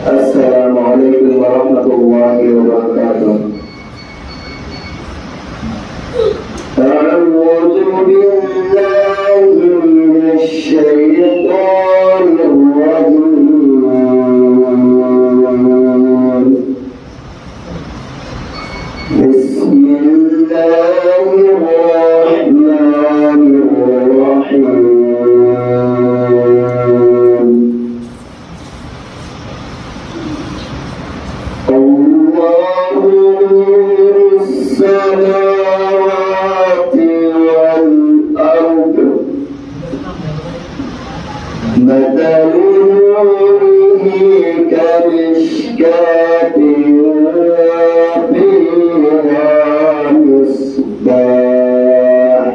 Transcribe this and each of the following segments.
السلام عليكم ورحمة الله وبركاته. أعوذ بالله من الشيطان الرجيم. بسم الله الرحمن الرحيم. الله نور السماوات والأرض مثل نوره كمشكاة فيها مصباح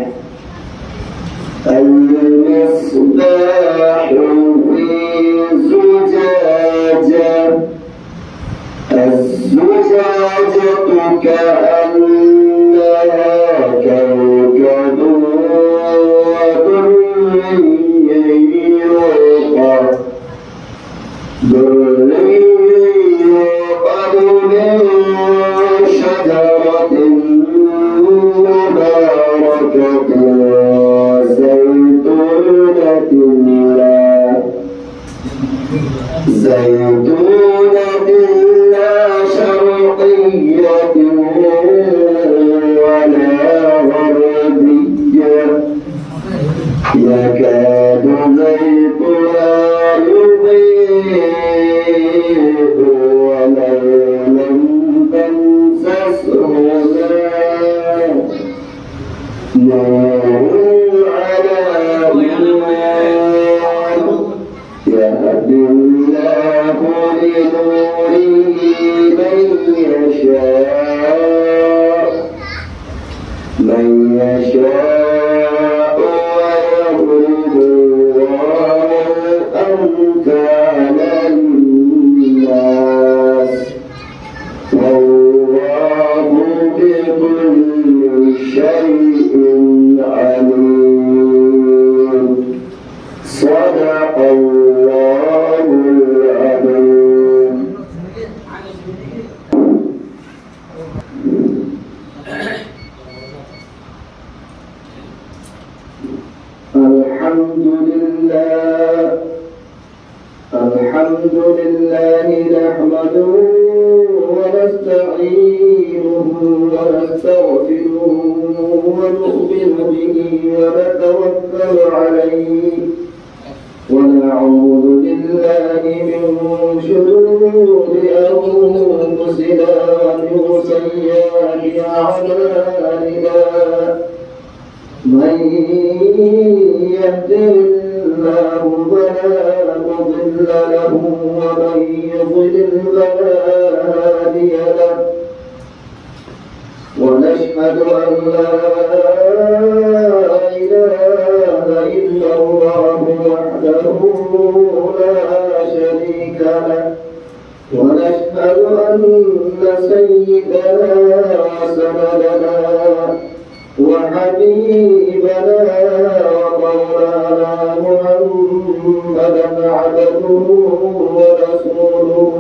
المصباح في زجاجة الزجاجة كأنها كوكب دري يوقد من شجرة مباركة زيتونة لا شرقية ولا غربية يكاد زيتها يضيء ولو لم تمسسه نور على نور يهدي الله لنوره من يشاء ويضرب الله الأمثال للناس والله بكل شيء عليم. صدق الله العظيم. الحمد لله نحمده ونستعينه ونستغفره ونؤمن به ونتوكل عليه ونعوذ بالله من شرور أنفسنا ومن سيئات أعمالنا من يهده الله فلا مضل له ومن يضلل فلا هادي له ونشهد أن لا إله إلا الله وحده لا شريك له ونشهد أن سيدنا وسندنا وحبيبنا ومولانا محمدا عبده ورسوله.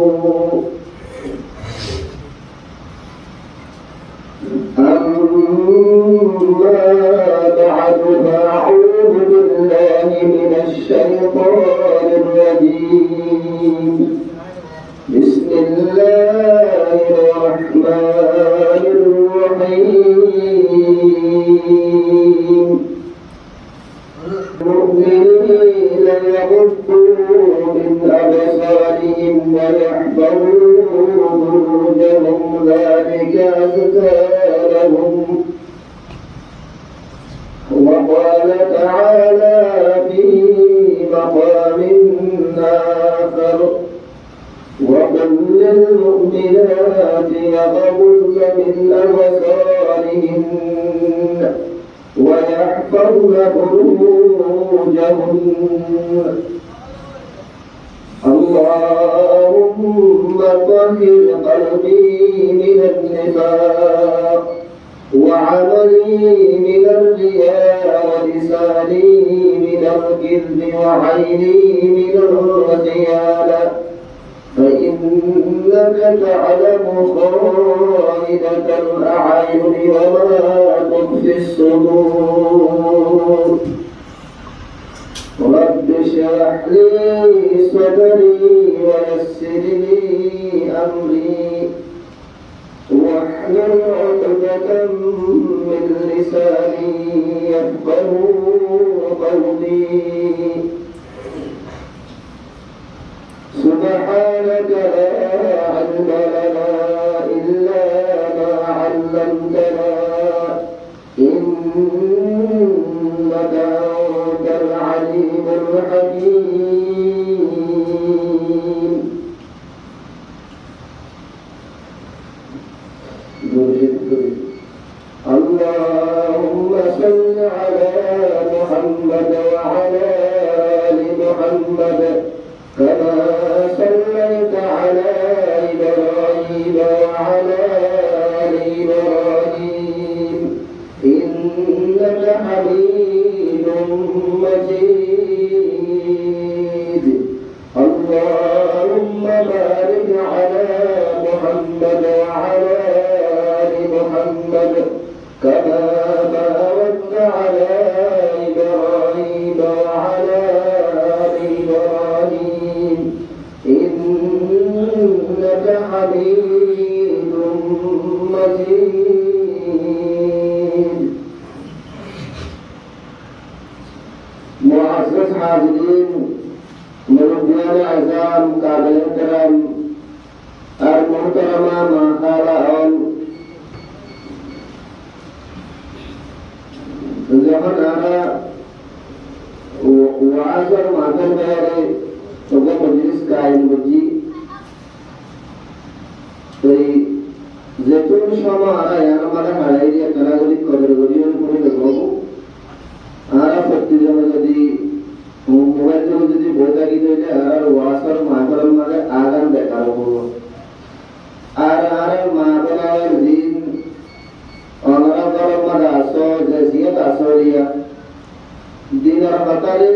أما بعد فأعوذ بالله من الشيطان الرجيم. بسم الله الرحمن الرحيم. المؤمنين يغضوا من أبصارهم ويحفظوا فروجهم ذلك أزكى لهم. وقال تعالى في مقام آخر وقل للمؤمنات يغضن من أبصارهن ويحفظن فروجهن. اللهم طهر قلبي من النفاق وعملي من الرياء ولساني من الكذب وعيني من الخيانة فإنك تعلم خائنة الأعين وما تخفي الصدور رب اشرح لي صدري ويسر لي أمري واحلل عقدة من لساني يفقهوا قولي سبحانك لا علم لنا إلا ما علمتنا إنك أنت العليم الحكيم. اللهم صل على محمد وعلى آل محمد كما صليت على إبراهيم وعلى آل إبراهيم إنك حميد مجيد. اللهم بارك على محمد وعلى آل محمد كما باركت على إبراهيم وعلى آل إبراهيم إنك حميد مجيد. معزز حاضرين مربيان اعزام قابل احترام المحترمة ما قال যখন আমরা ওয়াজের মাধ্যমে বাইরে তবে মজলিস কায়েম করছি এই যেতুন সময় আমরা আমাদের হারাই দিয়ে কারাগরি কদর করিও করে দেবো আমরা প্রতিজন যদি মোবাইল যদি বই থাকি তাহলে আর ওয়াজের মাধ্যমে মানে আগাম দেখার হবো আর মা বাবার দিন অনরাবর মারা আসো জেসিয়ত আসরিয়া দিনের মাতারে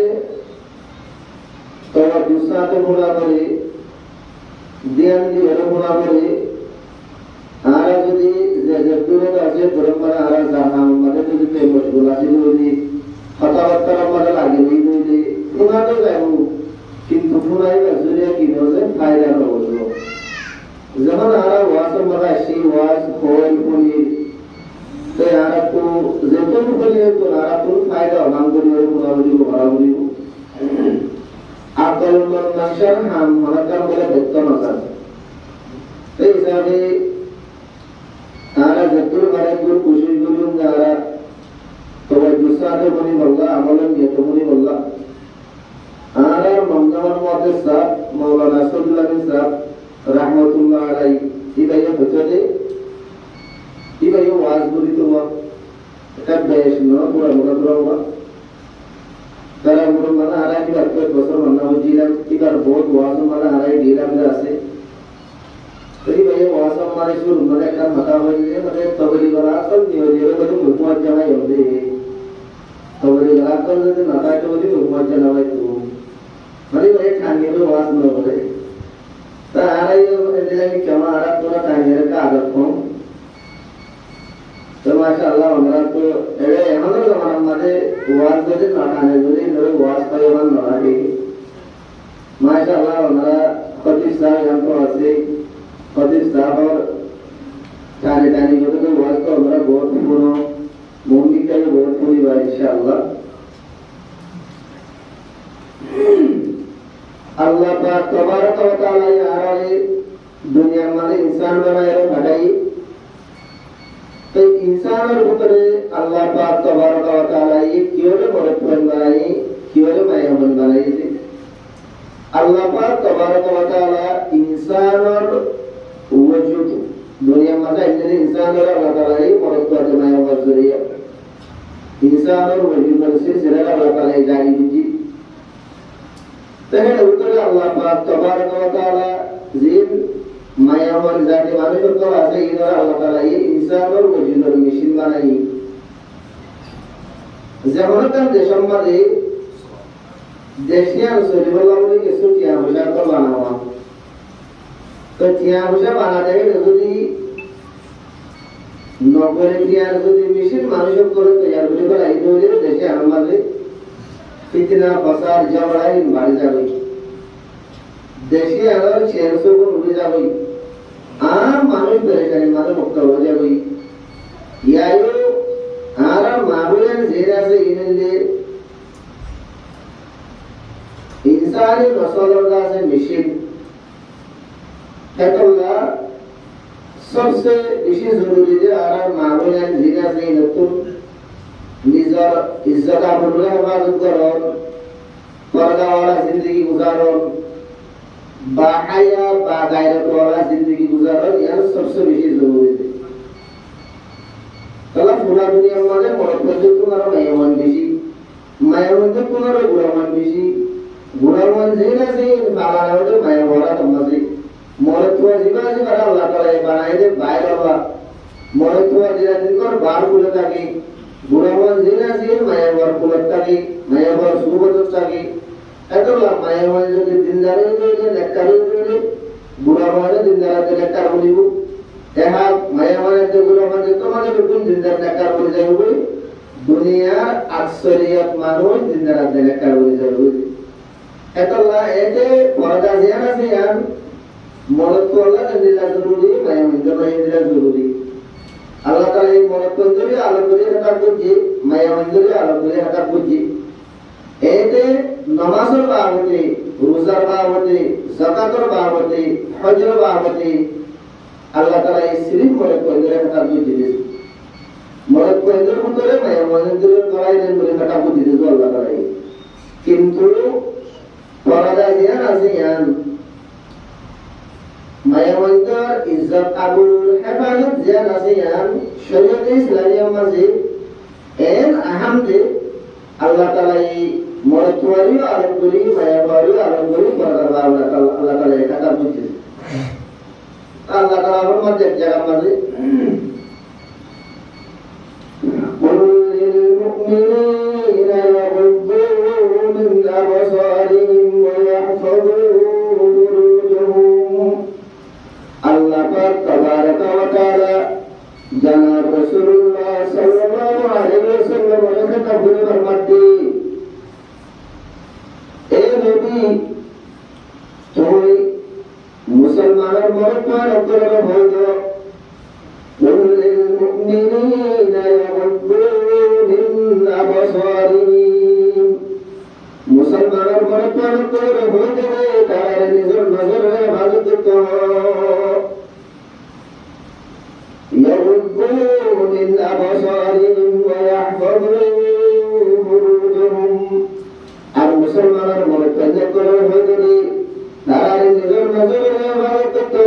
তোমার দুসাতে মুলা করে দিয়ান দিয়ে মুলা করে আর যদি যে দূরত আছে পরম্পরা আর জাহান মানে যদি তে মশগুল আছে যদি কথাবার্তা আমরা লাগে নেই যদি শোনাতে যাবো কিন্তু শোনাই না জুড়ে কি বলে ফায়দা হলো যখন আর ওয়াজ আমরা সেই ওয়াজ কোন কোনি तो यार को जेतुन बोलिए तो यार को फायदा हम बोलिए को बड़ा बोलिए अकल मन नशर हम मनकर बोले भक्त नशर तो हिसाबे यार जेतुन बारे को खुशी बोलूं यार तो वो दूसरा तो बोली बोला अमलन ये तो बोली बोला यार मंगलवार मौके साथ मौलाना सदुल्लाह साहब रहमतुल्लाह अलैहि इधर ये बच्चे इधर ये वाज बोली तो वो कब देश में पूरा मुकद्दर तारा मुकद्दर मना आ रहा है कि आपके बसर मना हो जीला इधर बहुत वाज मना आ रहा है जीला में ऐसे तरी भाई वाज हमारे शुरू मने का मता हो ये मने तबली वाला सब नहीं हो ये तो हुकूमत जमा ही होते तबली वाला कर देते मता तो बोली हुकूमत जमा है तो मने भाई ठाने में वाज न बोले ता आ रहा है ये कि क्या आ रहा पूरा ठाने का आदत हो तो माशाअल्लाह हमरा तो एड़े हमरो जमाना में was they नाठाने Jolie Nare was परिवार न रही माशाअल्लाह हमरा खतीब साहब हमको ऐसे खतीब साहब और ताने ताने जो तो वाज तो हमरा बहुत पुरो मोहनी का बहुत पूरी बा इंशाअल्लाह अल्लाह पाक तबारक व तआला यारे दुनिया में इंसान बनाए हटाई तो इंसान और ऊपरे अल्लाह पाक तबारक व तआला ये क्यों बरकत बनाई क्यों मेहमान बनाई थी अल्लाह पाक तबारक व तआला इंसान और वजूद दुनिया में इतने इंसान और अल्लाह ताला ये बरकत बनाया हुआ जरिया इंसान और वजूद से सिरा अल्लाह ताला जारी दी तहे ऊपरे अल्लाह पाक तबारक व तआला जिन मायावान जाति मानुष को ऐसे इधर अल्लाह ताला ये इंसान और वजूद और मशीन बनाई जमानतन देशम में देशिया सलीमुल्लाह ने के सुटिया बजा कर बनावा তো টিয়া পয়সা বানাতে গেলে যদি নগরে টিয়ার যদি মেশিন মানুষ করে তৈরি করে ফেলাই তৈরি দেশে আমাদের ফিতনা ফসাদ ঝগড়াই বাড়ি যাবে দেশে আবার চেঞ্জ উঠে যাবে আর মানুষ বেরেকারি মাঝে মুক্ত হয়ে যাবে ইয়ায়ো আর মাহুলেন জেরা से इनले इंसानी रसूलुल्लाह से मिशन अल्लाह सबसे बेশি জরুরি যে আর মাহুলেন জেরা से নতুন নিজের ইজ্জত আবরুর হেফাজত করুন পর্দাওয়ালা জিন্দেগি গুজারুন বাহায়া বা গায়রতওয়ালা জিন্দেগি গুজারুন ইয়ার सबसे বেশি জরুরি kalau pura dunia mana kalau project tu nara mayawan tu nara guraman bisi guraman zina sih bagaimana tu mayawan tu masih morat tua jiwa sih pada Allah Taala banai deh bayar Allah morat tua jiwa sih kor bar kulit lagi guraman zina sih mayawan kulit lagi mayawan subuh tu lagi itu lah mayawan jadi dindar itu lekar itu guraman dindar itu lekar bulu यहाँ मायावाने तो गुलामाने तो माने बिल्कुल जिंदर नकार बोले जाओगे दुनिया अक्सरियत मानो जिंदर नकार बोले जाओगे ऐतल्ला ऐसे पर्दा ज़ियाना से यार मौलत को अल्लाह ने दिला ज़रूरी मायावाने ज़रूरी अल्लाह ताला ये मौलत को ज़रूरी अल्लाह को ये हटा कुछ मायावाने ज़रूरी अल्लाह को ये हटा कुछ ऐसे नमाज़र बावते रोज़ा बावते ज़कातर बावते हज्र बावते Allah Taala istri mulai kuandar kata bujis, mulai kuandar mutore maya kuandar kalai dan mulai kata bujis itu Allah Taala. Kintu pada dia nasihan maya kuandar izzat abul hafazat dia nasihan syariat Islam masih en aham de Allah Taala mulai kuari alam duri maya kuari alam duri pada Allah Taala kata bujis. Allah Taala bermadzhab jangan mazhab. Qul lil mu'minina yaghuddu min absarihim wa yahfazu furujahum. Allah tabaraka wa taala janab Rasulullah sallallahu alaihi wasallam berkata bermati. Nabi tuh मुसलमानों मरत्वान occur होगा उन्हें मुमिनीन यगुद्दू मिन अबसारिहिम मुसलमानों मरत्वान occur होगा तारे निज़र नज़र है भागत तो यगुद्दू मिन अबसारिहिम व यहफ़ज़ू फुरूजहुम अब मुसलमानों मरत्वान अक्कर होगा तारे निज़र नज़र है भागत तो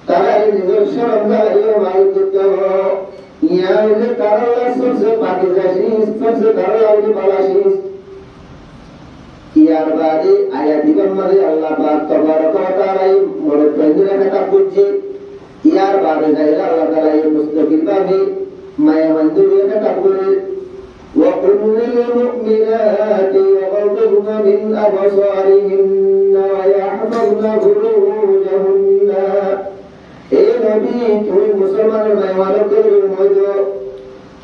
तारे निज़र शर्म है भागत तो यहाँ इन्हें तारा सबसे पाकिज़ाशीस सबसे तारा उन्हें बालाशीस यार बारी आया दिवन मरे अल्लाह बात तबारक व तआला ये मोरे पेंजरे में तब बुझे यार बारी जाएगा अल्लाह ताला ये मुस्तकिल बाबी मैं मंदिर में तब बुझे وقل للمؤمنات يغضضن من أبصارهن ويحفظن فروجهن ए नबी तुम मुसलमान मेहमानों के लिए मौजूद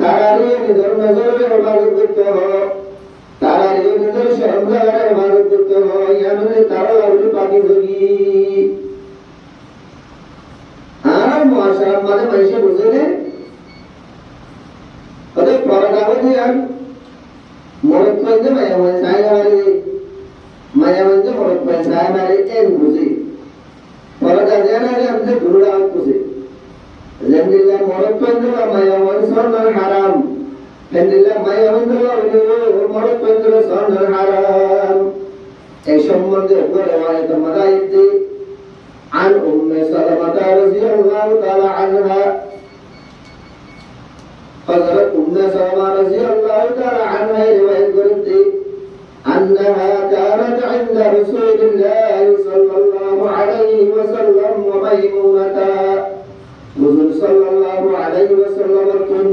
तारारी निज़र नज़र में इबादत करते हो तारारी निज़र शर्मगाह में इबादत करते हो या मैंने तारा लाउली पाकी जोगी आराम मुआशरा माने मनुष्य गुज़रे अरे परदावती यार मोरत पंजे मायावन मोरत पंजे मारे एन गुज़े परदा जाना है हमसे गुरुड़ा कुसे जंदिला मोरत पंजे मायावन सोनर हराम जंदिला मायावन मोरत पंजे सोनर हराम ऐशम्मंदे ऊपर रवायत मदायत عن سلمة رضي الله تعالى عنها حضرت سلمة رضي الله تعالى عنها رواية قلت أنها كانت عند رسول الله صلى الله عليه وسلم وميمونة رسول صلى الله عليه وسلم كن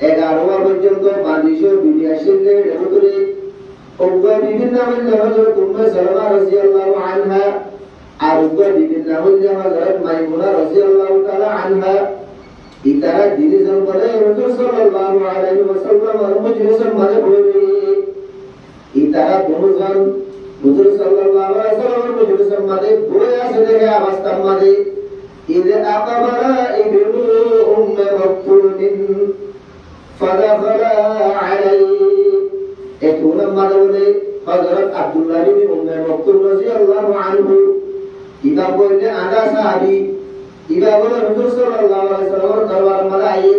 11 পর্যন্ত বানিশো বিবিয়াশিলে রেগুরে ওবা বিবি নামে হযরত সালমা রাদিয়াল্লাহু আনহা আর উপর দিদির নাম হচ্ছে হযরত মাইমুনা রাদিয়াল্লাহু তাআলা আনহা ইতারা দিদি জনবলে হুজুর সাল্লাল্লাহু আলাইহি ওয়াসাল্লাম আর মজলিসের মাঝে বসে ইতারা দুজন হুজুর সাল্লাল্লাহু আলাইহি ওয়াসাল্লাম মজলিসের মাঝে বসে আছে দেখে অবস্থার মাঝে ইদা আকাবারা ইবনু উম্মে মাকতুমিন ফাদাখালা আলাইহি এতুনা মাদবলে হযরত আব্দুল্লাহ ইবনে উম্মে মাকতুম রাদিয়াল্লাহু আনহু ইবা বলে আদা সাহাবী ইবা বলে হুজুর সাল্লাল্লাহু আলাইহি ওয়াসাল্লামের দরবার মাঝে আইয়ে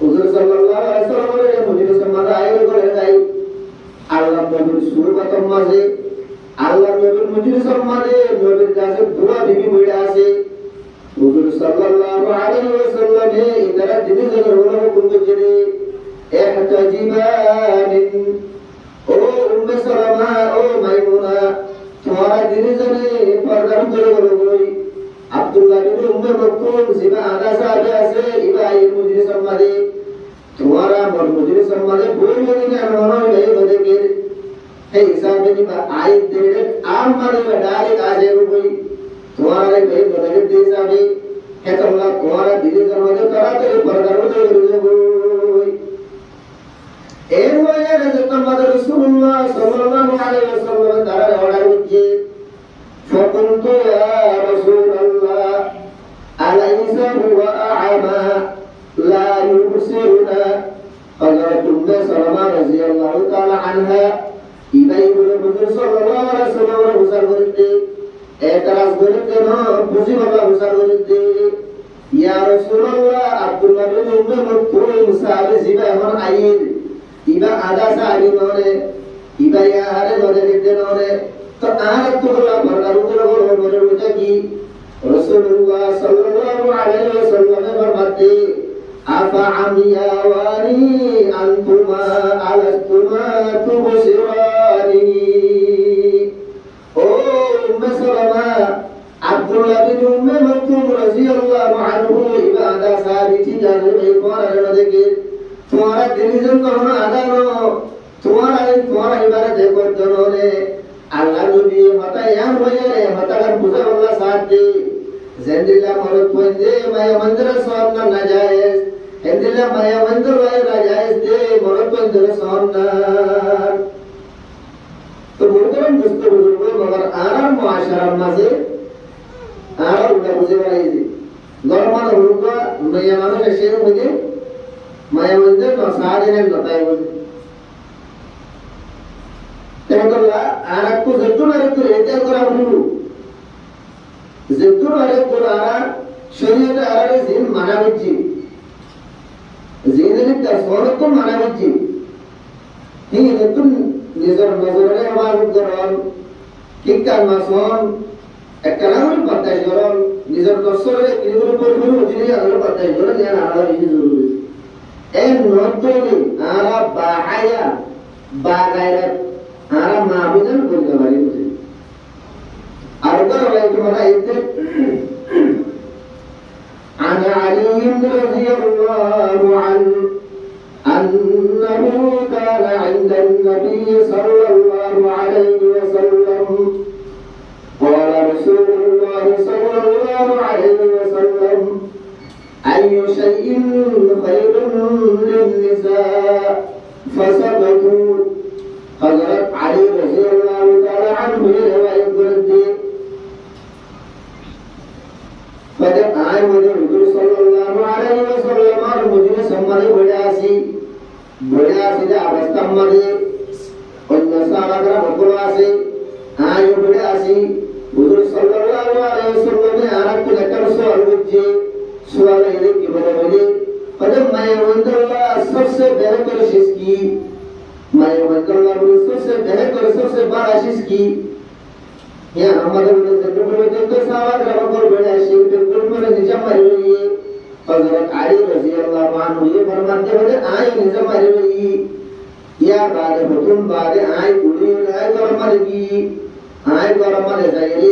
হুজুর সাল্লাল্লাহু আলাইহি ওয়াসাল্লামের মজলিসের মাঝে আইয়ে বলে তাই আল্লাহ নবীর সুরবাতম মাঝে আল্লাহ নবীর মজলিসের মাঝে নবীর কাছে দুয়া বিবি বইলা আছে হুজুর সাল্লাল্লাহু আলাইহি ওয়াসাল্লাম ইতারা দিনে জনের হলো হুকুম করে ইহতাজিবান ও উম্মে সালামা ও মাইমুনা তোমারা দিনে জনে পর্দার করে বই আব্দুল্লাহ ইবনে উম্মে মাকতুম জিবা আদা সাহাবে আছে ইবা এই মজলিসের মাঝে তোমারা মজলিসের মাঝে বই বলি না মনে হয় বলে है हिसाब में नहीं आए तेरे आम मारे में डाले आजे को कोई तुम्हारे भाई बदले देशा में है तो अल्लाह तुम्हारा दिले करवाने करा तेरे परदारों तो कोई एक वजह है जब तक रसूलुल्लाह सल्लल्लाहु अलैहि वसल्लम तारा ऑर्डर किए फकुंतु या रसूलल्लाह अलैसा हुवा अअमा ला युबसिरुना हजरत उम्मे सलमा रज़ियल्लाहु ताला अन्हा ইবাই বলে হুজুর সাল্লাল্লাহু আলাইহি ওয়াসাল্লামের হুসার বলতে এতরাজ বলতে না বুঝি বাবা হুসার বলতে ইয়া রাসূলুল্লাহ আব্দুল্লাহ বিন উম্মে মাকতুম সাহাবী জিবা আমার আইন ইবা আদা সাহাবী নরে ইবা ইয়া আরে নরে দিতে নরে তো আর তো বলা বড় রুজু বলে রুজা কি রাসূলুল্লাহ সাল্লাল্লাহু আলাইহি ওয়াসাল্লামের ফরমাতে আফা আমিয়া ওয়ানি আনতুমা আলাস্তুমা তুবসিরানি ও উম্মে সালামা আব্দুল্লাহ বিন উম্মে মাকতুম রাদিয়াল্লাহু আনহু ইবাদা সাবিতি জানে এই কোরআন দেখে তোমারা দিনজন কখনো আদানো তোমারা ইবাদত দেখো জনরে আল্লাহ নবী হতায়ান হয়ে হতাকার বুঝা আল্লাহ সাথ দে জিন্দিলা মরত পন্দে মায়া মন্দির সোনা না জায়েজ জিন্দিলা মায়া মন্দির হয় না জায়েজ দে মরত পন্দে সোনা তো মুরতন দুস্ত বুজুর্গ মগর আরাম মুআশারার মাঝে আর উল্টা বুঝে বাড়াইছে গরমান হুরুকা মায়া মানুষ এসে বুঝে মায়া মন্দির না সাহায্যের নতায় বুঝে তেমতলা আর একটু জেতুন আর একটু রেতে করা হলো জেতুন আর একটু আর শরীয়তে আর জিন মানাবিজি জিনের তাসওয়ারত মানাবিজি এই জেতুন নিজের নজরে আমার করন কিকার মাসন একরাউল পাতাই করন নিজের দর্শরে কিগুলো পড়বো দিনে আর পাতাই করন জান আর এই জরুরি এই নতনি আর বাহায়া বাগায়রাত আর মাবুদান বলতে পারি বুঝি আর তো তোমরা এতে عن علي رضي الله عنه أنه كان عند النبي صلى الله عليه وسلم قال رسول الله صلى الله عليه وسلم أي شيء خير للنساء فسكتوا حضرت علي رضي الله تعالى عنه رواية करते فجب आए मुझे हुजूर सल्लल्लाहु अलैहि वसल्लम और मुझे सम्माने बढ़िया से अवस्था मध्ये अन्य साराग्र बकुलासे आए बढ़िया से हुजूर सल्लल्लाहु अलैहि वसल्लम ने आरक को लेकर सवाल पूछे सवाल ये कि बोले फजब मैं वंदल्ला सबसे बेहतर चीज की मैं वंदल्ला सबसे बेहतर सबसे बड़ा चीज की या हमारे जगह तो सारा रबर बड़ा शिव बिल्कुल मेरे निजाम मरी हजरत अली रज़ियल्लाहु अन्हु ये फरमाते हैं आए निजाम मरी या बाद हुकुम बाद आए पूरी आए कर मरगी आए कर मर जाए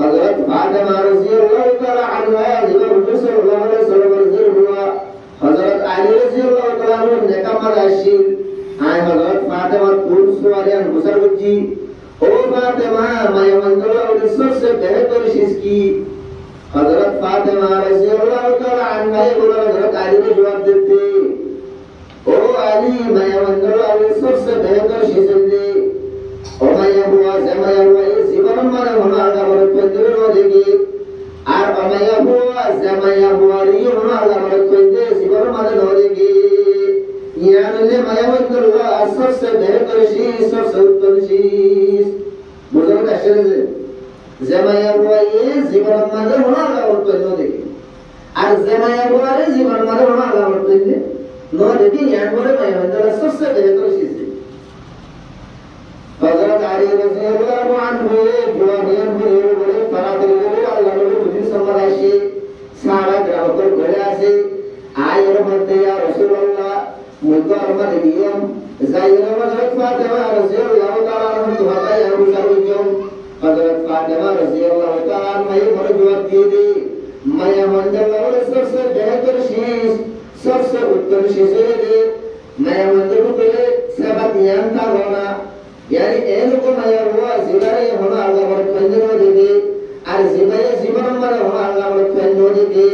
हजरत फातिमा रज़ियल्लाहु ताला अन्हा जब हुजूर सल्लल्लाहु अलैहि वसल्लम हुआ हजरत अली रज़ियल्लाहु ताला अन्हु ने कमर आशिल आए हजरत फातिमा कुल सुवालियान गुजर बची ओ फातिमा मैं मंजूर सबसे बेहतर चीज की हजरत फातिमा रज़ियल्लाहु ताला अन्हा बोला हजरत अली को जवाब देते ओ अली मैं मंगल सबसे बेहतर चीज दे ओ मैं हुआ ये जीवन में होना अगर पंद्र नो देगी और मैं हुआ ये होना अगर पंद्र जीवन में नो देगी यानी मैं मंगल सबसे बेहतर चीज सबसे उत्तम चीज बुजुर्ग आश्चर्य से जमाया हुआ ये जीवन में होना अगर पंद्र देगी और जमाया हुआ ये जीवन में होना अगर पंद्र नो देगी यानी बोले मैं मंगल सबसे बेहतर चीज हजरत अली रज़ियल्लाहु अन्हु जुवानियन में बोले फरातरी बोले अल्लाह ने मुझे समराशी सारा ग्राम पर घरे आसे आयर मते या रसूलुल्लाह मुझको अरमान दियम जायर हजरत फातिमा रज़ियल्लाहु ताला अन्हा तुम्हारा या गुजारियम हजरत फातिमा रज़ियल्लाहु ताला अन्हा बोले जवाब दिए मैं मंजिल और सबसे बेहतर चीज सबसे उत्तम चीज है मैं मंजिल को सेवा ज्ञान का होना यानी एक को मैं हुआ जिलारे होना अल्लाह बरक पंजो देगी और जिबाए जीवन में होना अल्लाह बरक पंजो देगी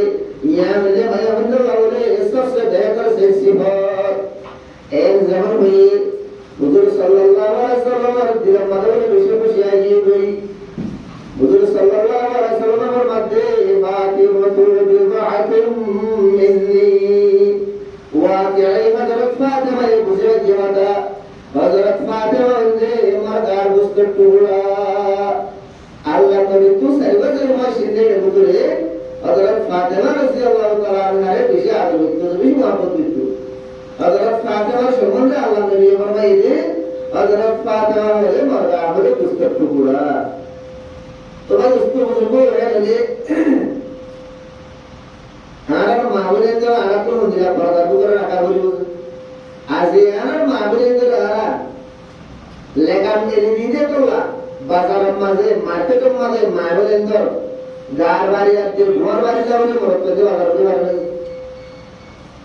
यानी मैं मंजिल और सबसे बेहतर से सिफत एक जमाने में हुजूर सल्लल्लाहु अलैहि वसल्लम दिल मदर विषय को शियाई गई हुजूर सल्लल्लाहु अलैहि वसल्लम मध्य फातिमा बिदअतुम मिन्नी वाक़ई हजरत फातिमा ये गुजरत जीवता हजरत फातिमा ने मरदार बुस्तर टुकड़ा अल्लाह नबी तो सर्वजन माशिंदे बुजुरे हजरत फातिमा रज़ियल्लाहु ताला अन्हा रे विषय आदमी तो भी मोहब्बत बितु हजरत फातिमा सम्बन्ध अल्लाह नबी फरमाइले हजरत फातिमा ने मरदार रे बुस्तर टुकड़ा तो भाई उसको बुजुर्गों रे लगे हां मामले तो आला तो मुझे बड़ा बुजुर्ग रखा बोली आजियान मामले रा लेकाम ने दीदे तोला बाजार माजे मार्केट माजे मामलेंदर गारवारी आते घरवारी जावले मोरते दे बाजार दे बारे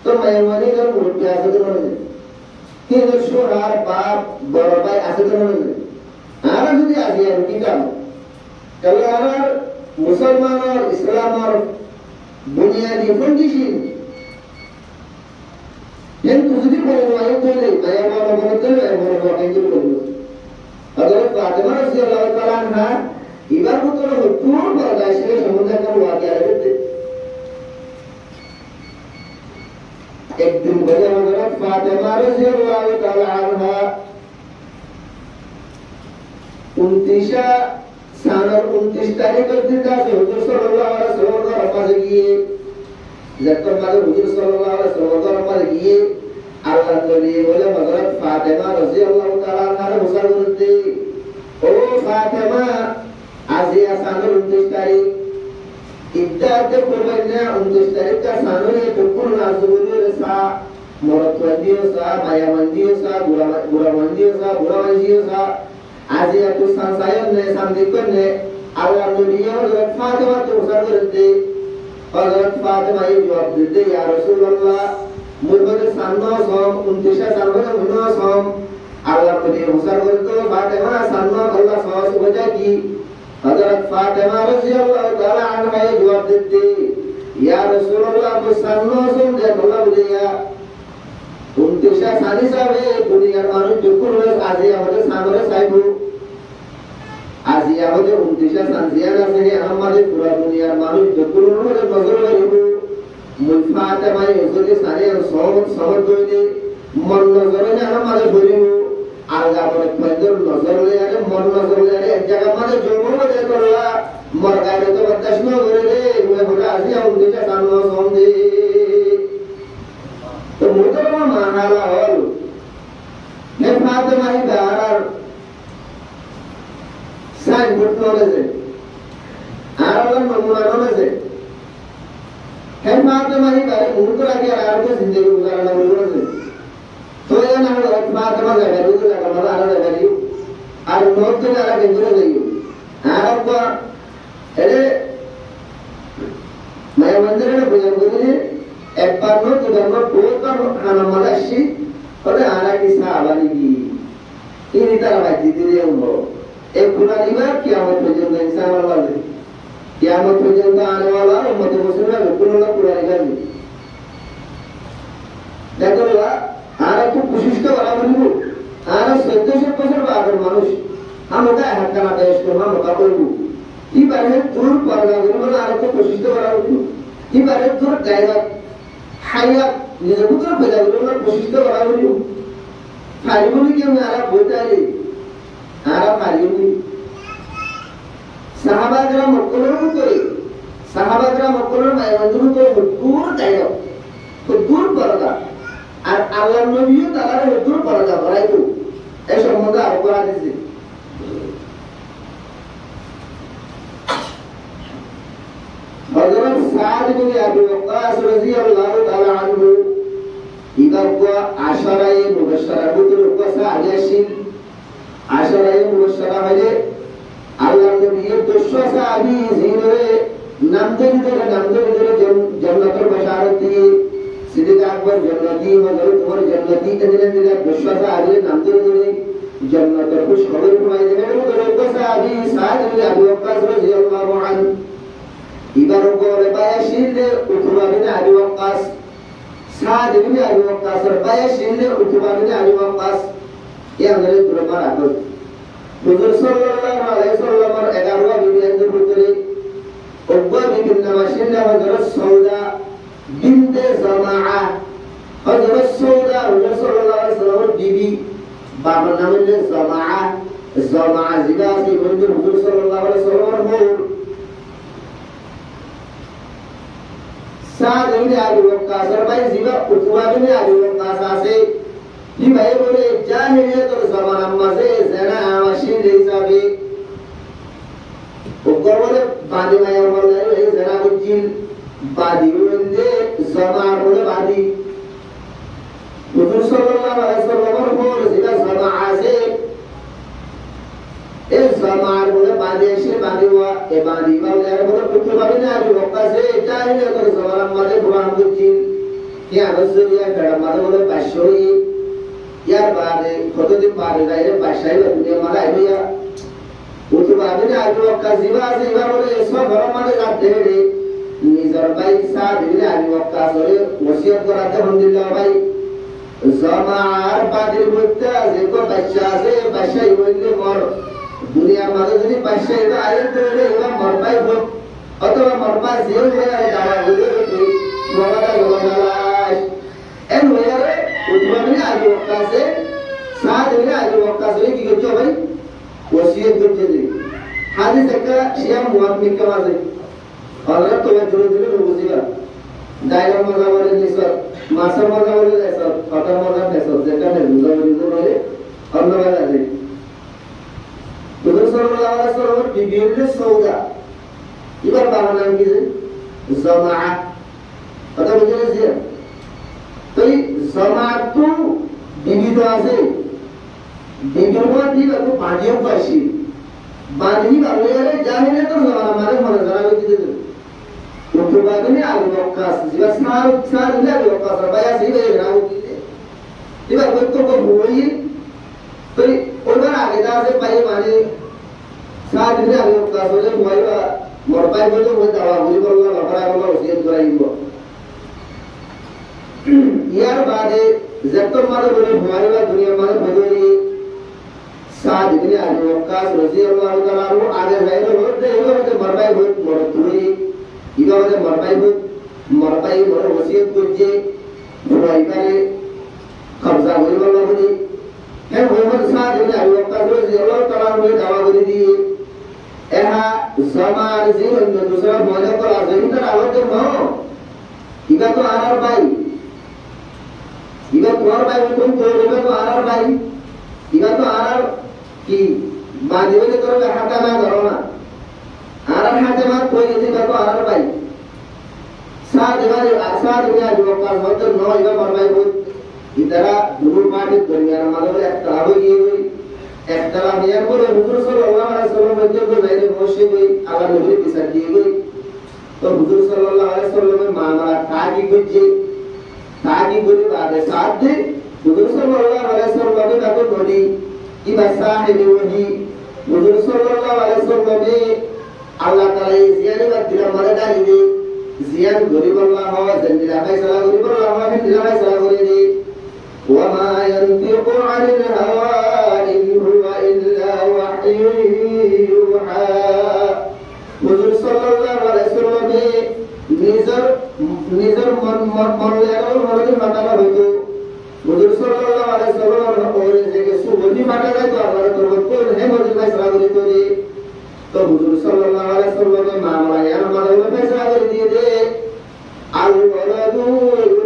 तो मेहमानी कर मुर्तिया आसे तो नहीं कि जो शोहर बाप बड़ा भाई आसे तो नहीं आरा जुदी आजियान की काम कल्याण मुसलमान और इस्लाम और बुनियादी condition yang tujuh puluh ayat tu ni, ayat mana mana tu, ayat mana mana yang tu. Agar Fatimah Rasulullah Taala Anha, ibarat tu orang betul berdasar semuanya kan wajah ada tu. एक दिन बजे हजरत फातिमा रज़ियल्लाहु ताला अन्हा 29 तारीख को दिन का हुजूर सल्लल्लाहु अलैहि वसल्लम का रफ़ा किए जब तक मालूम हुजूर सल्लल्लाहु अलैहि वसल्लम का रफ़ा किए अल्लाह नबी बोले हजरत फातिमा रज़ियल्लाहु ताला अन्हा ने मुसर करते ओ फातिमा आज ये सानो 29 तारीख इद्दात कुर्बानिया 29 तारीख का सानो ये बिल्कुल नाजुक सा मोरतवंदियों सा मायावंदियों सा बुरावंदियों सा बुरावंदियों सा आज ये तो संसायन ने संदिकन ने अल्लाह नबी हजरत फातिमा तो मुसर करते हजरत फातिमा ये जवाब देते या रसूलल्लाह मुझे सान्नो सोम 29 साल में मुनो सोम अल्लाह नबी मुसर करते फातिमा सान्नो अल्लाह सवास वजह की हजरत फातिमा रज़ियल्लाहु ताला अन्हा ये जवाब देते या रसूलल्लाह मुसन्नो सोम दे अल्लाह बुलिया 29 साली साहब दुनिया मानुष बिल्कुल आज আমাদের সামনে সাইবু आज আমাদের 29 সানজিয়ান আছে আমাদের পুরো দুনিয়ার মানুষ বিল্কুল নজর রাখবো মুফাতামাই ওজলে সারে সহজ হইলে মন নজরে আমাদের বলিবো আল্লাহ বলে ফজল নজর ले আরে মন নজর ले আরে এক জায়গা মানে জমো দে করলা মরগারে তো বরদাশত করে রে ওই বলে আজি 29 সানো সন্ধে तो मुदरमा मानाला हल ने फातिमा ही दारार साइन बुटनोले से आरालन नमुनानोले से है फातिमा ही दारे मुदरा के आरार को जिंदगी गुजारना बोलने से तो ये ना हो फातिमा का वैल्यू तो लगा मजा आ रहा है और नोट तो लगा के गुरु गई आराम को अरे मैं मंदिर में पूजा करूँगी एक बार नो तो धर्म बहुत बार खाना मलाशी और आना की साहबानी की इन तरह बात जीती रही हूँ एक बुरा निवार क्या हो तो जो मैं मिसाल वाला है क़यामत पर्यंत आने वाला उम्मत मुस्लिम बिल्कुल ना पूरा रहेगा देखो ना आरा तो कोशिश तो बराबर नहीं आरा सत्य से पसर बागर मानुष हम होता है हक्का ना देश को हम होता कोई नहीं ये बारे दूर पड़ना बिल्कुल आरा तो कोशिश तो बराबर नहीं ये बारे दूर जाएगा हाया निज़ाम तो पैदा बिल्कुल कोशिश तो बराबर नहीं फारिबुनी क्यों आरा बोलता है आरा फारिबुनी sahabat-sahabat mukul kuri sahabat-sahabat mukul mayanduru ko hudur tayo hudur paraga ar Allah nabi taala hudur paraga barai tu ei সম্বন্ধে আরো করা দিয়েছে হযরত সাদ বিন আবি ওয়াক্কাস রাদিয়াল্লাহু তাআলা আনহু ইদারকা আশারায়ে মুবাশশারা বুতুর ওয়াসা আলিয়াশিন আশারায়ে মুবাশশারা হলে আল্লাহ নবীর 200 সাহাবী জিনরে নাম ধরে জান্নাতের বাশারত দিয়ে সিদ্দিক আকবর জান্নাতি হযরত ওমর জান্নাতি এদিকে 200 সাহাবীর নাম ধরে জান্নাতের খুশখবর শোনায় দেবেন হযরত সাহাবী সাদ বিন আবি ওয়াক্কাস রাদিয়াল্লাহু আনহু ইবার করে বায়াশিলে উতবা বিন আবি ওয়াক্কাস সাদ বিন আবি ওয়াক্কাসের বায়াশিলে উতবা বিন আবি ওয়াক্কাস এই আমাদের দরবার আছে হুজুর সাল্লাল্লাহু আলাইহি ওয়াসাল্লামের 11 বিবিদের ভিতরে উব্বা বিবির নাম ছিল হযরত সৌদা বিনতে জামাআ হযরত সৌদা হুজুর সাল্লাল্লাহু আলাইহি ওয়াসাল্লামের বিবি বাবার নাম হলো জামাআ জামাআ জিবাসি হুজুর সাল্লাল্লাহু আলাইহি ওয়াসাল্লামের বউ সাদ বিন আবি ওয়াক্কাসের ভাই জিবা উতবা বিন আবি ওয়াক্কাস আছে ये भाई बोले जाहिलियत और ज़माना मज़े ज़ना आवाशीन हिसाबे ऊपर बोले बादी में और बोले ये ज़ना बुझिल बादी बोले ज़मान बोले बादी हुजूर सल्लल्लाहु अलैहि वसल्लम बोले जिला ज़माआ से ये ज़मान बोले बादी ऐसे बादी हुआ ये बादी बोले बोले कुछ बादी ना अभी वक़्त से जाहिलियत और ज़माना मज़े बुरान बुझिल क्या बज़रिया कड़ा मज़े बोले पाशोई यार बारे कतदिन बारे जाए बादशाही दुनिया माला है भैया वो तो बाद में आज वो काजीवा से इबार बोले ऐसा बड़ा माले जाते हैं निज़र भाई साथ इन्हें आज वो काज़ोरे वसीयत कराते हैं अल्हम्दुलिल्लाह भाई ज़मार बादल बुद्धा ज़ेको बादशाही बोले मर दुनिया माले जनी बादशाही का आये तो ये इबार मर भाई बुद्ध अतः मर भाई ज़ेल में आये दावा बोले तो मवाला योगालाश एन हुआ रे उतवा में आगे वक्ता से साथ में आगे वक्ता से की कहते हो भाई वसीयत करते थे हादिस का शिया मुआमिन का वाजे और तो मैं जोर-जोर में बुझेगा दायरा मजा वाले नहीं सर मास्टर मजा वाले नहीं सर फादर मजा नहीं सर जेका नहीं बुझा वाले और ना वाला है तो सल्लल्लाहु अलैहि वसल्लम बीबी ने सौदा इबार बाबा नाम की जमाआ पता मुझे नहीं तो जमातु बिबी तो আছে বিবির মধ্যে তো বাঁধিও পাইছি বাঁধনি বাংলারে জানিলে তো আমারে মনে জানা দিতে তো বাঁধনি আগে বকাস জিবা সার সার লাগে বকাস বায়া সিবে রাও দিতে এবার কত কত বই তো ওবার আগে দাসে পাই মানে সার দিলে আগে বকাস হলে বইবা মোর পাই বলে ওই দাওয়া বলি বললা বাপরা বললা ওসিয়ত করাইব यार बादे जत्तर मारे बोले हमारे बाद दुनिया मारे बदली साथ इतने आगे वक्कास रज़ियल्लाहु ताला अन्हु आगे जाए तो बोलते हैं वो तो मरबाई बहुत मरतुई इधर वाले मरबाई मर वसीयत कुछ बुराई करे कब्जा हुई वाला बनी है मोहम्मद साथ इतने आगे वक्कास रज़ियल्लाहु ताला अन्हु ने दावा कर दी ऐहा ज़मान जीवन में दूसरा मौजा पर आज़मी का आवत है इधर तो आनार भाई इधर तुम्हारा भाई तुम तो इधर तो आनार भाई इधर तो आनार की बादियों ने करो हाथा ना करो ना आनार हाथे मत कोई नहीं इधर तो आनार भाई साथ में आज वो पास होते नौ इधर मर भाई बहुत इधर दूर पार्टी दुनिया में मतलब एक तरह की हुई एक तरह नियर बोले हुजूर सल्लल्लाहु अलैहि वसल्लम बच्चे को मैंने मोशी हुई अगर मुझे किसान दी हुई तो हुजूर सल्लल्लाहु अलैहि वसल्लम में मामला काजी कुछ ताकि बोले बात है साथ दे हुजूर सल्लल्लाहु अलैहि वसल्लम ने कहा नोडी कि बसाहिब वही हुजूर सल्लल्लाहु अलैहि वसल्लम ने আল্লাহ তাআলা এই জিয়ানি বা দিলা মারে ডালি দে জিয়ান গরিব আল্লাহ হওয়া জেন্দিলা ফাইসালা গরিব আল্লাহ হওয়া জেন্দিলা ফাইসালা করে দে ওয়া মা ইয়ানতিকু আনিল হাওয়া ইন হুয়া ইল্লা ওয়াহয়ুন ইউহা হুজুর সাল্লাল্লাহু আলাইহি ওয়াসাল্লাম নিজের মন মনে মাতালা হইতো হুজুর সাল্লাল্লাহু আলাইহি ওয়াসাল্লাম ওরে যে সুবনি মাতালা তো আল্লাহর তরফ হে মজি ফাইসালা করে দে তো হুজুর সাল্লাল্লাহু আলাইহি ওয়াসাল্লাম মামলা ইয়ার মাদালে ফাইসালা করে দিয়ে দে আল ওয়ালাদু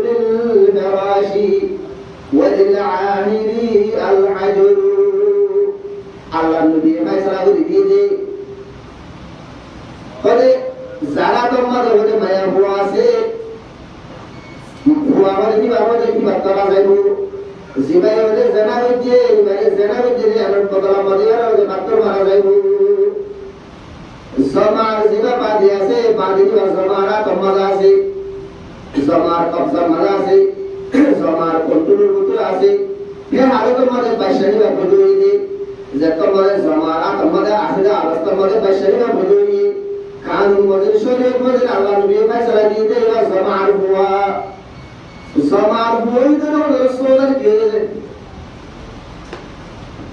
লিল ফিরাশি ওয়া লিল আহিরি আল হাজর আল্লাহ নবী ফাইসালা করে দিয়ে দে ফলে যারা তোমাদের মধ্যে মায়া হুয়া আছে হুয়া মানে কি বার্তা যাইব জিবাই হলে জানা হইছে মানে জানা হইছে যে আমার বদলা মদিয়ার হলে মাত্র মারা যাইব জমার জিবা পাদি আছে পাদি জমারা তোমাদা আছে জমার কবজা মারা আছে জমার কন্ট্রোলের ভিতরে আছে ফের আরো তোমাদের বাইশানি বা বদই দে যে তোমাদের জমারা তোমাদের আসলে অবস্থা মধ্যে বাইশানি বা বদই কানুন মধ্যে শরীয়ত মধ্যে আল্লাহ নবী ফয়সালা দিয়ে দে এবার জমার হুয়া জমার হুয়াই তো রাসূলের কে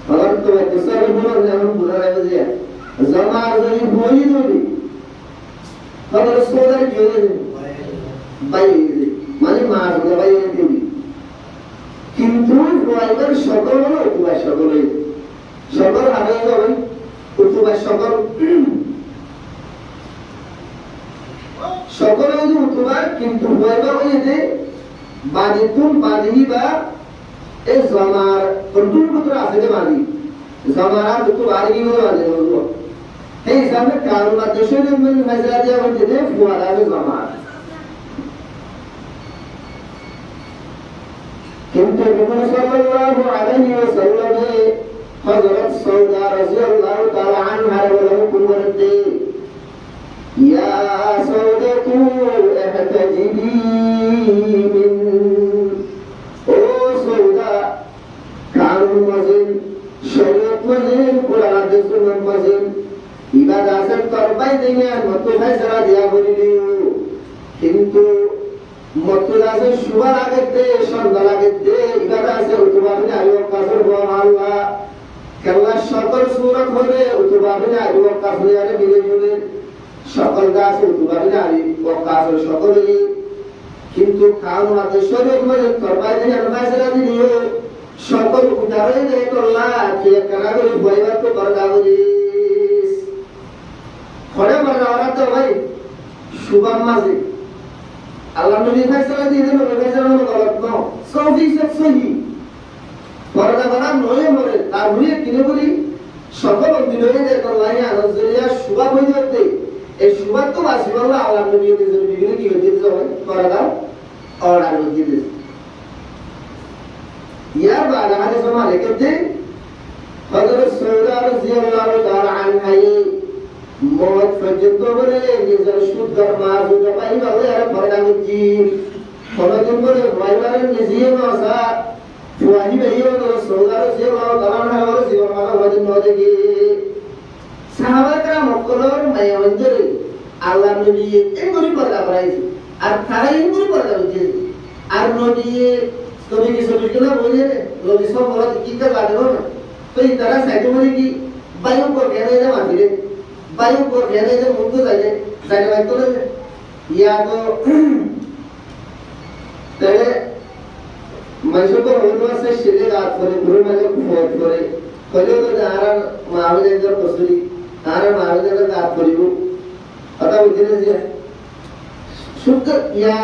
আল্লাহ তো তসবিহ বলে এমন বুঝা লাগে যে জমার যদি হুয়াই নবী তাহলে রাসূলের কে ভাই মানে মার ভাই দিবি কিন্তু হুয়াইবার সকল হলো উতুবা সকলই সকল হবে ভাই উতুবা সকল সকলে যদি উতুবা কিন্তু হুয়াইবা হয়ে যে বাদিতুন বাদিহি বা এই জমার কন্ট্রোল পুত্র আছে যে বাদি জমারা তো বাদি কি বাদি হলো এই হিসাবে কারণ দেশের মধ্যে মাঝরা দেওয়া হচ্ছে যে ফুয়াদা জমার কিন্তু নবী সাল্লাল্লাহু আলাইহি ওয়াসাল্লাম হযরত সাউদা রাদিয়াল্লাহু তাআলা আনহা বলেন কুরবানতে ইয়া সাউদাতু ইহতাজিবি মিন ও সাউদা কারণ মাজিন শরীয়ত মাজিন কুরআন হাদিস মাজিন ইবাদতের তরবাই দিনে মত ফয়সালা দিয়া বলিলিও কিন্তু মতলাসে সুবার আগেতে সন্ধ্যার আগেতে ইবাদত আছে উতবাবিনে আইও কাসর বল আল্লাহ কেল্লা সকল সূরত হলে উতবাবিনে আইও কাসর আরে মিলে জুলে সকল গাছ উতবাবিনে আইও কাসর সকলেই কিন্তু কারণ আছে শরীয়ত মধ্যে তরবাই দিনে ফয়সালা দিলিও সকল উদারে দে করলা কে কানা করে বইবার তো করগা বলিস খড়ে বড়রা তো ভাই সুবাম মাঝে আল্লাহ নবী ফয়সালা দিয়ে দেন ফয়সালা হলো গলত না সহি সহি পরদা করা নয় মরে তার হয়ে কিনে বলি সকল দিনই যে আল্লাহ আনজলিয়া সুবা হয়ে যেতে এই সুবা তো বাসি বললা আল্লাহ নবী এর বিভিন্ন কি হতে যাবে পরদা অর্ডার হতে দিতে ইয়া বাদ হাদিস মানে কেতে হযরত সাউদা রাদিয়াল্লাহু তাআলা আনহা মত পর্যন্ত বলে নিজের শুদ্ধ মাহুদ পাইবা হয়ে আর পরদা হচ্ছি কোনদিন বলে ভাইবারের নিজে নসা ফুয়াহি ভাইও তো সৌদার যে বড় কারণে বলে জীবন মালা হদিন নদে সাহাবাকরা মক্কলর মায়ামঞ্জরে আল্লাহ নবী এমনি পরদা করাইছে আর তারা এমনি পরদা হচ্ছে আর নবী তুমি কি সবই না বলে নবী সব বলা কি কাজ লাগে না তো এই তারা সাইতে বলে কি বায়ু কো কেন এটা মাতিরে বায়ু को रहने से मुझको जाने वाले तो या तो तेरे मनुष्य को होने से शरीर रात करे गुरु में जो फोट करे कोई तो जारा मावे जर कसुरी तारा मावे जर रात करिबो पता बुझिने जे शुद्ध या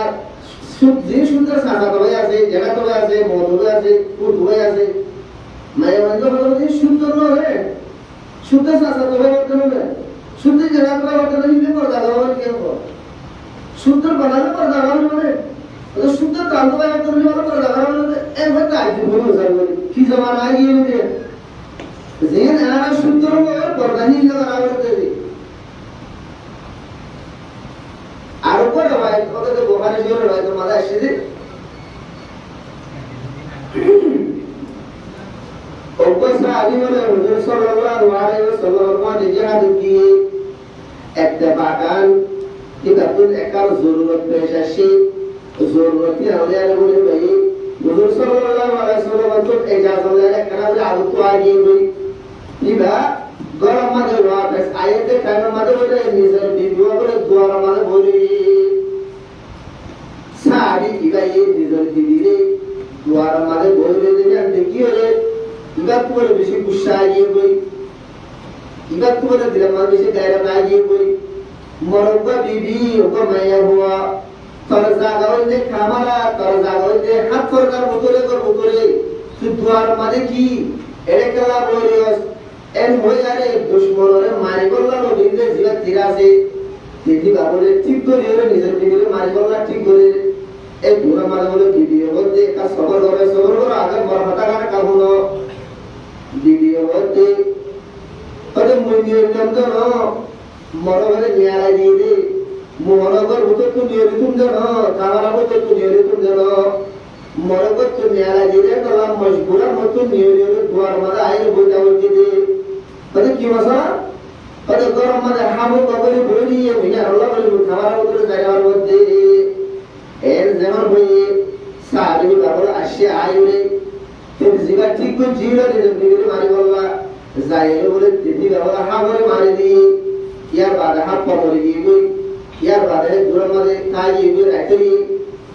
शुद्ध जे शुद्ध सादा तो আছে জায়গা তো আছে মধু আছে ফুল ধুয়ে আছে मैं মানে বলতে শুদ্ধ নয় শুদ্ধ সাদা তো হয় शुद्ध जगह पर होता नहीं भी पर्दा लगाओ क्या हो शुद्ध बनाने पर्दा लगाओ बोले तो शुद्ध तांदूल है तो नहीं वाला पर्दा लगाओ बोले एक बात आज भी बोलो सर बोले कि जमाना आ गया मुझे जेन आना शुद्ध हो और पर्दा नहीं लगाओ बोलते आरो को रवाय तो बुखारी जो रवाय तो माला ऐसे ऊपर से आदि वाले हुजूर सल्लल्लाहु अलैहि वसल्लम ने जिहाद की اتفاقان تكتون اكار ضرورت پیش اشی ضرورتی اولیاء بولی بھئی حضور صلی اللہ علیہ وسلم تو اجازت لینے کرا بولی عادت تو آگئی بھئی লিবা গরম মাঝে ওয়াস আয়াতে টাইম মাঝে বলে নিজের ভিডিও করে দুয়ার মাঝে বলি সারি ইবা এই নিজের দিদিরে দুয়ার মাঝে বলে দিলে দেখি হলে ইবা তোমার বেশি গুসা গিয়ে বই ইবা তোমার দিলে মাঝে বেশি গায়রা না গিয়ে বই মরব্বা বিবি ওকে মায়া হুয়া তোর জায়গা হইলে খামারা তোর জায়গা হইলে হাত ফরকার মতরে কর মতরে তুই দুয়ার মাঝে কি এরেকলা বলিস এন হইয়ারে দুশমনরে মারি বললা নবীতে জিলা তিরাসে দিদি বাবুরে ঠিক করে নিজের দিদিরে মারি বললা ঠিক করে এই পুরা মারা বলে ভিডিও করতে একটা সবর করে আগে বরফাটা কাটা কাহুনো ভিডিও করতে তবে মুনির নাম তো মরবরে নিয়ারা দিয়ে মোহনগর ভূত তো নিয়রিতুম জান কামারা ভূত তো নিয়রিতুম জান মরগত তো নিয়ারা দিয়ে কলা মজবুরা মত নিয়রিরে দুয়ার মারা আইরে বইতা বইতে তবে কি মশলা তবে গরম মানে হামু কবরি বলি মিয়া আল্লাহ বলি খাবার উপরে জায়গার মধ্যে এর যেমন হয়ে সারি বাবুর আসে আইরে তুমি জিগা ঠিক করে জিরা দিলে মারি বললা যাইরে বলে দিদি বাবা হামরে মারি দি ইয়ার বাদে হাত পড়ে গিয়ে ইয়ার বাদে দূর মাঝে কাজে গিয়ে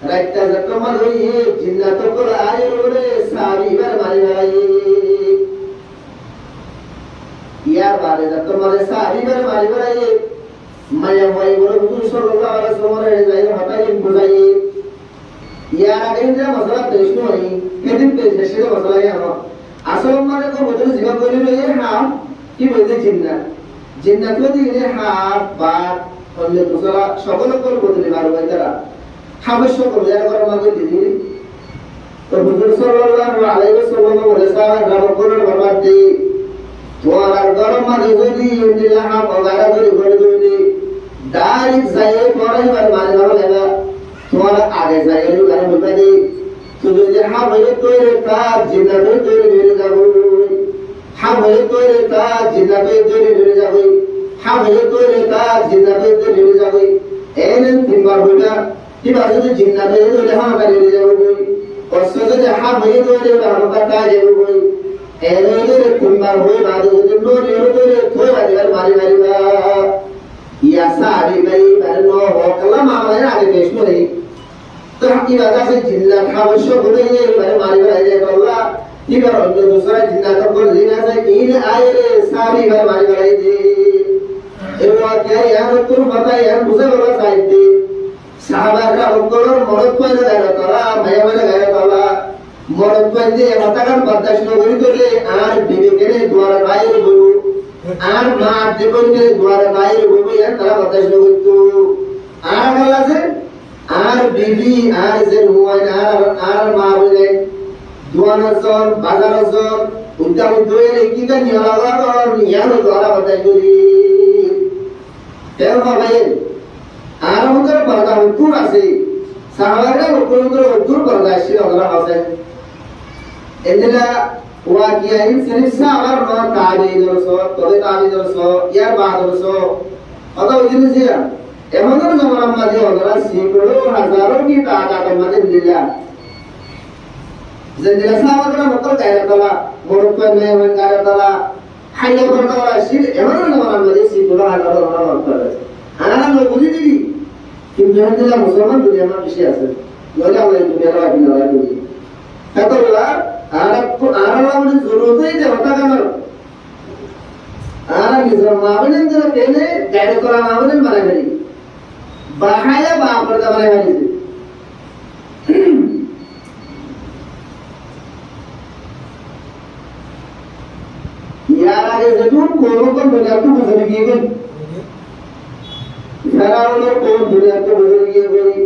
রাইতা যতমান হয়ে জিন্নাত করে আইরে বলে সারি বার মারি মারি ইয়ার বাদে তোমারে সাহিবের মারি বলাই মায়া ভাই বড় হুজুর সাল্লাল্লাহু আলাইহি ওয়াসাল্লামের যাই হঠাৎ বুঝাই ইয়ার আগে যে মশলা পেশ নই কেদিন পেশ সে মশলা ইয়া আসল মানে কো বদল জীবন করি রে হ্যাঁ কি বলতে জিন্নাত তো দিলে হ্যাঁ বা অন্য মশলা সকল কোন বদলে মারো ভাই তারা হাবস্য করে যারা করে মাগে দিদি তো হুজুর সাল্লাল্লাহু আলাইহি ওয়াসাল্লাম বলে সারা গ্রাম কোনের বরবাদ দি তোমার গরম মাঝে যদি নিলাম বগারা ধরে ঘরে ধরে ডাইরেক্ট যাইয়ে পড়াইবার মানে ভালো লাগা তোমার আগে যাইয়ে ঘরে ঢুকাই তুমি যে হাম হয়ে তৈরি কাজ জিন্নাতে তৈরি হয়ে যাবো হাম হয়ে তৈরি কাজ জিন্নাতে তৈরি হয়ে যাবে হাম হয়ে তৈরি কাজ জিন্নাতে তৈরি হয়ে যাবে এনে তিনবার হইলা কিবার যদি জিন্নাতে তৈরি হাম করে যাবো বই অসে যদি হাম হয়ে তৈরি হাম কাটা যাবো বই এনে তিনবার হই বাদে যদি লোরে লোরে থই বাদিবার মারি মারিবা ইয়া সারি ভাই বানো হকলা মামলা আগে দেশ করে তো কি বাদা সে জিন্নাত খাবস্য বলে এবারে মারিবা আইলে আল্লাহ কিবার অন্য দূসরা জিন্নাত করে জিনা সে ইন আইরে সারি ভাই মারিবা আইলে এবা কে ইয়ার তুর বাতাই আর বুঝে বলা সাইতে সাহাবারা অকলর মরদ পাইলে গায়রা তালা মায়া বলে গায়রা তালা মরদ পাইলে মাতাকার বরদাশত করি তোলে আর বিবেকের দুয়ারে বাইরে বলবো আর মা দেবনকে দুয়ারে বাইরে বলবো আর তারা বরদাশত করতো আর বলা আছে আর বিবি আর যে হুয়াই আর মা বলে দুয়ানজন বাজারজন উদ্যান দইরে কি কা নিয়ালা কর নিয়ানো দুয়ারা বরদাশত করি তেল ভাই আর আমাদের বরদা হুকুর আছে সাহাবারা হুকুর বরদাশত ওরা আছে এদিলা ওয়াকিয়া ইন সিরিসা আর না তাবি দরস তবে তাবি দরস ইয়ার বাদ দরস অত ওইদিন জিয়া এমনর জমানা মাঝে ওরা সিকড়ো হাজারো কি টাকা কমাতে দিলা জেদিলা সাহাবারা মকল গায়রা তালা মোরত মে মন গায়রা তালা হাইলে করতালা সির এমনর জমানা মাঝে সিকড়ো হাজারো ওরা মকল আনা না বুঝি দিবি কিন্তু এদিলা মুসলমান দুনিয়া মা বেশি আছে নইলে আমরা দুনিয়ার বাকি না রাখি তাতলা आराम जरूरत है जब तक अमर आराम निजर मावने जब पहले गाइड करा मावने बना करी बाहाया बापर का बना करी यार आगे जरूर कोरों को दुनिया को गुजरेगी गई फराउन को दुनिया को गुजरेगी गई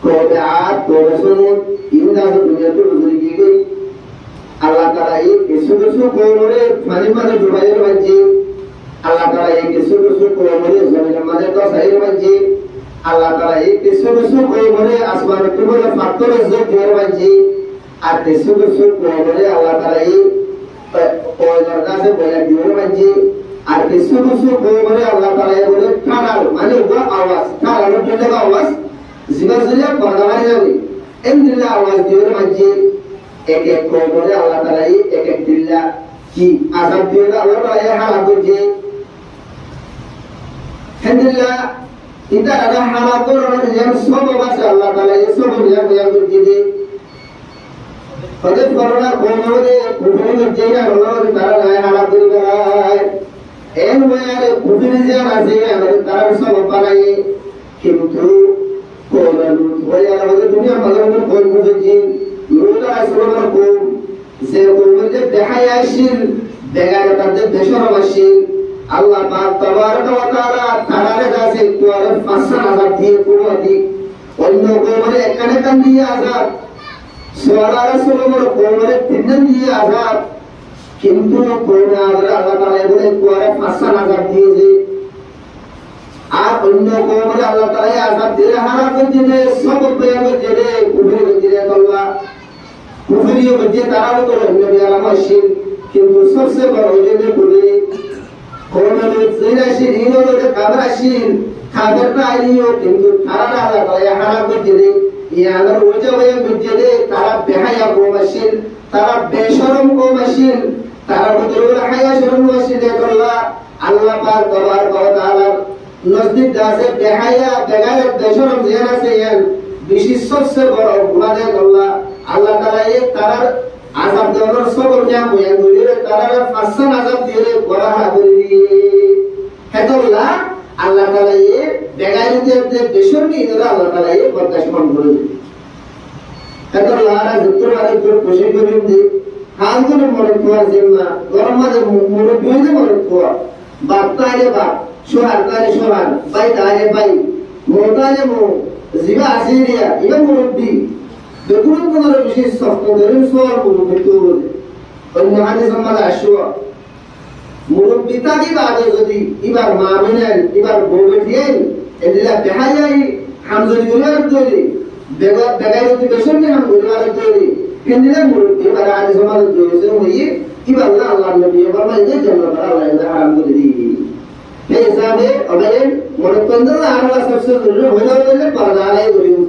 कोबेआत कोबेसुन इंदा को दुनिया को गुजरेगी गई Allah Taala ini susu kolore mani mani dubayir banji Allah Taala ini susu kolore zamin mani to sahir banji Allah Taala ini susu kolore asman tumur faktor zikir banji ate susu kolore Allah Taala ini koyarda se boya diyor banji আর কিছু কিছু করে আল্লাহ তাআলা বলে ঠাড়ার মানে ওটা আওয়াজ ঠাড়ার জন্য আওয়াজ জীবন জুড়ে পড়াবার যাবে এমনিলা আওয়াজ দিয়ে মাঝে এক এক করে আল্লাহ তাআলা এক এক দিল্লা কি আযাব দিয়ে আল্লাহ তাআলা হারাম করে হেদিল্লা ইতা আদা হারাম করে যেন সব বাসে আল্লাহ তাআলা এই সব নিয়ম করে দিয়ে হযরত করোনা কোমরে কুফরি যেটা হলো তারা গায়ে হারাম করে দেয় এর মধ্যে কুফরি যে আছে তারা সব পালাই কিন্তু কোরআন বলে আমাদের দুনিয়া ভালোভাবে কোন বুঝেছি লোকরা আসলে কোন যে কোনকে দেখায় আসিল দেখায় তাদের দেশরবাসী আল্লাহ পাক তাবারক ওয়া তাআলা তারারে যাচ্ছে একটু আর ৫০০০ দিয়ে কোরআনি অন্য কোমরে এখানে কান দিয়ে আযাব সোয়ালা রাসূলের কোমরে তিন দিয়ে আযাব কিন্তু কোরআন আল্লাহ তাআলা বলে একটু আর ৫০০০ দিয়েছে আর অন্য কোমরে আল্লাহ তাআলা আযাব দিয়ে হারাম করে সব পেয়ে জেনে কুফরি করে আল্লাহ কুফরিও করে তারাও করে নবী আলামাশিন কিন্তু সবচেয়ে বড় হইলে কুফরি কোরআনের জিরাশি ইনোর কাবরাশিন খাবারটা আইনিও কিন্তু তারা আল্লাহ তাআলা হারাম করে ইয়াদের ওজবে বুঝে তারা বেহায়া গোমাশিন তারা বেশরম গোমাশিন তারা বদরুল হায়া শরম ওয়াশিন আল্লাহ আল্লাহ পাক তাবারক ওয়া তাআলা নজদিক দাসে বেহায়া বেগায়ের বেশরম জিয়ান আছে ইয়ান বিশেষ সবচেয়ে বড় গুনাহ আল্লাহ আল্লাহ তাআলা এই তারার আযাব দেওয়ার সবর নিয়ম হয়ে গইলে তারার ৫০০ আযাব দিয়ে করা হবে হেতুল্লাহ আল্লাহ তাআলা এই বেগায়ের যে বেশরমি এরা আল্লাহ তাআলা এই বরদাশত করে হেতুল্লাহ আর যতবার একটু খুশি করেন যে হালগুলো মনে করা জিম্মা গরম মাঝে মনে বিয়ে মনে করা বাপ তাইলে বাপ সোহার তাইলে সোহার ভাই তাইলে ভাই মোতালে মো জিবা আসিরিয়া ইবা মুরব্বি বেগুন কোন বিশেষ শক্ত ধরে সোয়ার মুরব্বি তো বলে অন্য হাদিস আমাদের আসুয়া মুরব্বি তাকি বাদে যদি এবার মা মিনেন এবার বউ বেটিয়েন এদিলা বেহায়াই হামজলি গুলার তৈরি বেগাই যদি বেশন হাম গুলার তৈরি কেন্দ্রে মুরব্বি এবার হাদিস আমাদের তৈরি হয়ে এবার আল্লাহ নবী ফরমায় যে জান্নাত আল্লাহ হারাম করে দিই এই হিসাবে অবলেন মনে করেন আল্লাহ সবচেয়ে জরুরি হইলে পরদালাই করিও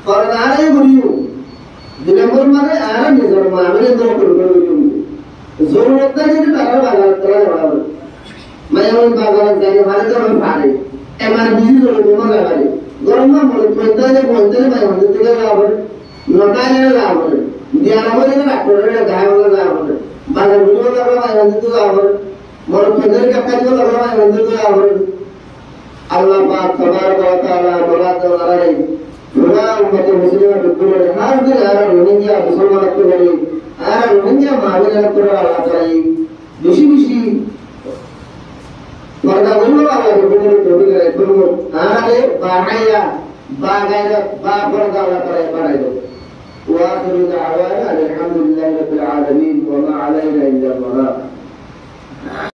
পরদালাই করিও দুই নম্বর মানে আর নিজের মামলে দর করিও জরুরত নাই যে টাকা বাজার করা যাবে মায়ামন বাজার যাই ভালো করে পারে এমন বিজি জরুরত না লাগে গরম না মনে করেন যে বলতে মায়ামন থেকে যাবে নটালে যাবে দিয়ার হবে না ডাক্তারের গায়ে বলা যাবে বাজার গুলো যাবে মায়ামন থেকে যাবে মনে করেন কাকা দিও যাবে মায়ামন থেকে যাবে আল্লাহ পাক তাবারক ওয়া তাআলা বলাত ওয়ারাই পুরা উম্মত মুসলিমা দুপুরে হার দিন আর রোহিঙ্গা মুসলমান তো বলি আর রোহিঙ্গা মাহবুব করে আল্লাহ তাআলা বেশি বেশি ওয়াদা বললো আল্লাহ দুপুরে তৌফিক করে করব আরে বাহায়া বাগায়রা বা পরদা আল্লাহ তাআলা বানাই দাও ওয়া আখিরু দাওয়ানা আলহামদুলিল্লাহি রাব্বিল আলামিন ওয়া মা আলাইনা ইল্লা আল বালাগ